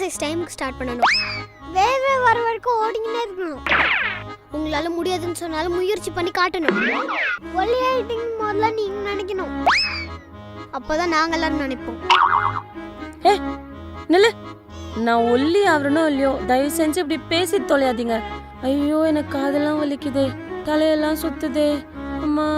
Exercise டைமுக்கு start பண்ணணும். வேர்வை வர வரைக்கும் ஓடிக்கிட்டே இருக்கணும். உங்களால முடியாதுன்னு சொன்னாலும் முயற்சி பண்ணி காட்டணும். ஒல்லி ஆயிட்டிங் முதல்ல நீங்க நினைக்கணும். அப்போதான் நாங்க எல்லாரும் நினைப்போம். நில்லு. நான் ஒல்லி ஆவறனோ இல்லையோ, தயவு செஞ்சு இப்படி பேசி தொலையாதீங்க. ஐயோ, எனக்கு காதெல்லாம் வலிக்குதே, தலையெல்லாம் சுத்துதே. அம்மா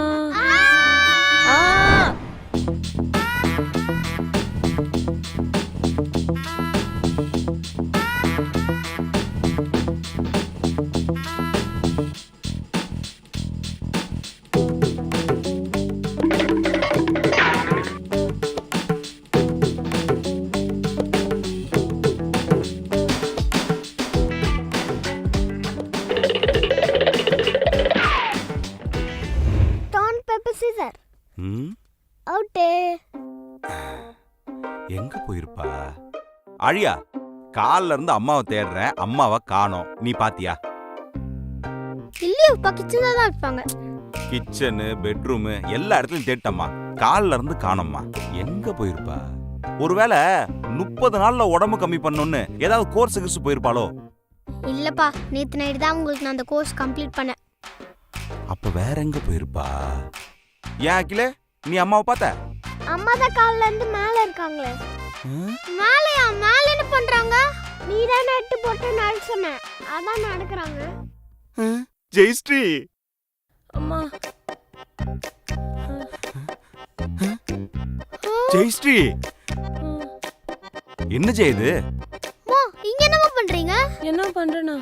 எங்க போயிருப்பா? அழியா, கால்ல இருந்து அம்மாவை தேடுறேன், அம்மாவை காணோம். நீ பாத்தியா? இல்லையப்பா, கிச்சன்ல தான் இருப்பாங்க. கிச்சனு, பெட்ரூம் எல்லா இடத்துலயும் தேட்டம்மா, கால்ல இருந்து காணோம்மா. எங்க போயிருப்பா? ஒருவேளை 30 நாள்ல உடம்பு கம்மி பண்ணணும்னு ஏதாவது கோர்ஸ் போயிருப்பாளோ? இல்லப்பா, நேத்து நைட்டு தான் உங்களுக்கு நான் அந்த கோர்ஸ் கம்ப்ளீட் பண்ணேன். அப்ப வேற எங்க போயிருப்பா? ஏன் அகிலே, நீ அம்மாவை பார்த்த? அம்மா தான் கால்ல இருந்து மேல இருக்காங்களே. மேலையா? மேல என்ன பண்றாங்க? நீ தான் நட்டு போட்டு நட சொன்ன, அதான் நடக்கறாங்க. ஜெயஸ்ரீ அம்மா. ஜெயஸ்ரீ, என்ன செய்யுது? மா, இங்க என்னமா பண்றீங்க? என்ன பண்றேனா?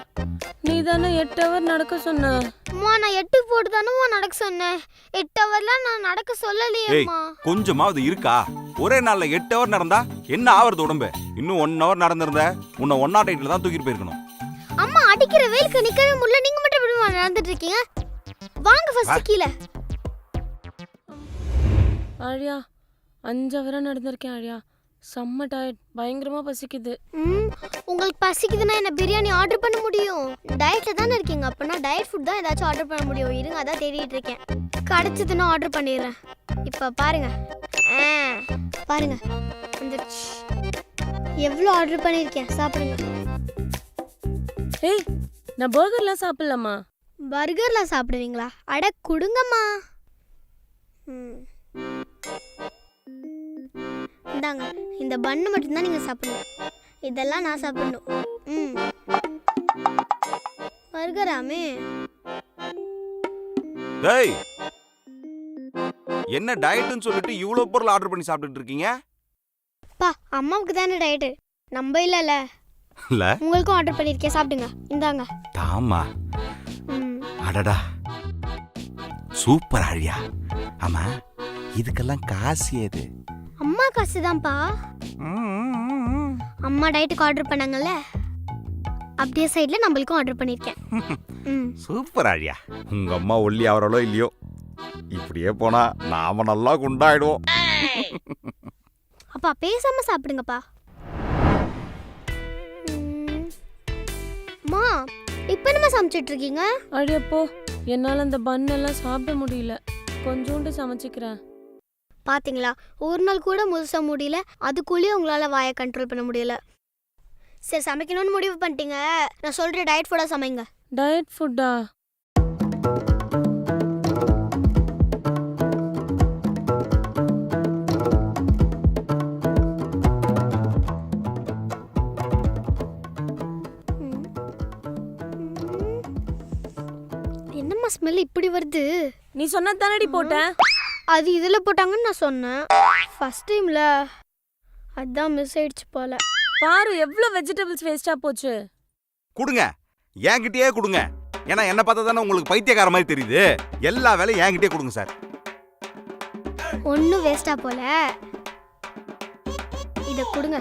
நீ தானே 8 ஹவர் நடக்க சொன்ன. அம்மா, நான் 8 போட்டு தானே நடக்க சொன்னேன். 8 ஹவர்லாம் நான் நடக்க சொல்லலையேம்மா. கொஞ்சமாவது இருக்கா? ஒரே நாள்ல 8 ஹவர் நடந்தா என்ன ஆவறது உடம்பு? இன்னும் 1 ஹவர் நடந்திருந்த உன்னை 108ல தான் தூக்கிட்டு போயிருக்கணும். அம்மா, அடிக்கிற வெயிலுக்கு நிக்கவே முடியல. நீங்க மட்டும் எப்படி நடந்துட்டு இருக்கீங்க? வாங்க ஃபர்ஸ்ட் கீழ. ஆழியா, 5 ஹவரா நடந்திருக்கேன் ஆழியா. செம்ம டயர்ட், பயங்கரமா பசிக்குது. உங்களுக்கு பசிக்குதுன்னா என்ன பிரியாணி ஆர்டர் பண்ண முடியும்? டயட்ல தானே இருக்கீங்க, அப்பனா டயட் ஃபுட் தான் ஏதாச்சும் ஆர்டர் பண்ண முடியும். இருங்க, அதான் தேடிட்டு இருக்கேன். கிடைச்சதுன்னா ஆர்டர் பண்ணிடுறேன். இப்ப பாருங்க, பாருங்க வந்துருச்சு. எவ்வளோ ஆர்டர் பண்ணிருக்கேன், சாப்பிடுங்க. ஏய், நான் பர்கர்லாம் சாப்பிடலாமா? பர்கர்லாம் சாப்பிடுவீங்களா? அட குடுங்கம்மா. இந்தாங்க, இந்த பன்னு மட்டும்தான் நீங்க சாப்பிடணும். இதெல்லாம் நான் சாப்பிடணும். பர்கராமே. டேய், என்ன டயட்னு சொல்லிட்டு இவ்வளவு பொருள் ஆர்டர் பண்ணி சாப்பிட்டுட்டு இருக்கீங்க? பா, அம்மாவுக்கு தானே டயட், நம்ம இல்லல. இல்ல, உங்களுக்கும் ஆர்டர் பண்ணிருக்கேன், சாப்பிடுங்க. இந்தாங்க. தாமா. அடடா, சூப்பர் ஆழியா. ஆமா, இதுக்கெல்லாம் காசு ஏது? அம்மா காசு தான்ப்பா. அம்மா டயட்டுக்கு ஆர்டர் பண்ணாங்கல்ல, அப்படியே சைடுல நம்மளுக்கும் ஆர்டர் பண்ணிருக்கேன். சூப்பர் ஆழியா. உங்க அம்மா ஒல்லி ஆவறாளோ இல்லையோ, இப்படியே போனா நாம நல்லா குண்டாயிடுவோம். அப்பா, பேசாம சாப்பிடுங்கப்பா. அம்மா, இப்போ என்ன சமைச்சிட்டு இருக்கீங்க? அடியப்போ, என்னால அந்த பன்னெல்லாம் சாப்பிட முடியல. கொஞ்சோண்டு சமைச்சிக்கிறேன். பாத்தீங்களா, ஒரு நாள் கூட முழுசா முடியல, அதுக்குள்ளேயே உங்களால வாயை கண்ட்ரோல் பண்ண முடியல. சரி, சமைக்கணும்னு முடிவு பண்ணிட்டீங்க, நான் சொல்ற டயட் ஃபுட்டா சமைங்க. டயட் ஃபுட்டா? என்னம்மா ஸ்மெல் இப்படி வருது? நீ சொன்ன தானடி போட்டேன். அது இதுல போட்டாங்கன்னு நான் சொன்னேன். ஃபர்ஸ்ட் டைம்ல அதான் மிஸ் ஆயிடுச்சு போல. பாரு, எவ்வளவு வெஜிடபிள்ஸ் வேஸ்டா போச்சு. கொடுங்க, என்கிட்டயே கொடுங்க. ஏன்னா என்ன பார்த்தா தானே உங்களுக்கு பைத்தியக்கார மாதிரி தெரியுது. எல்லா வேலையும் என்கிட்டயே கொடுங்க சார். ஒன்னும் வேஸ்டா போல, இத கொடுங்க.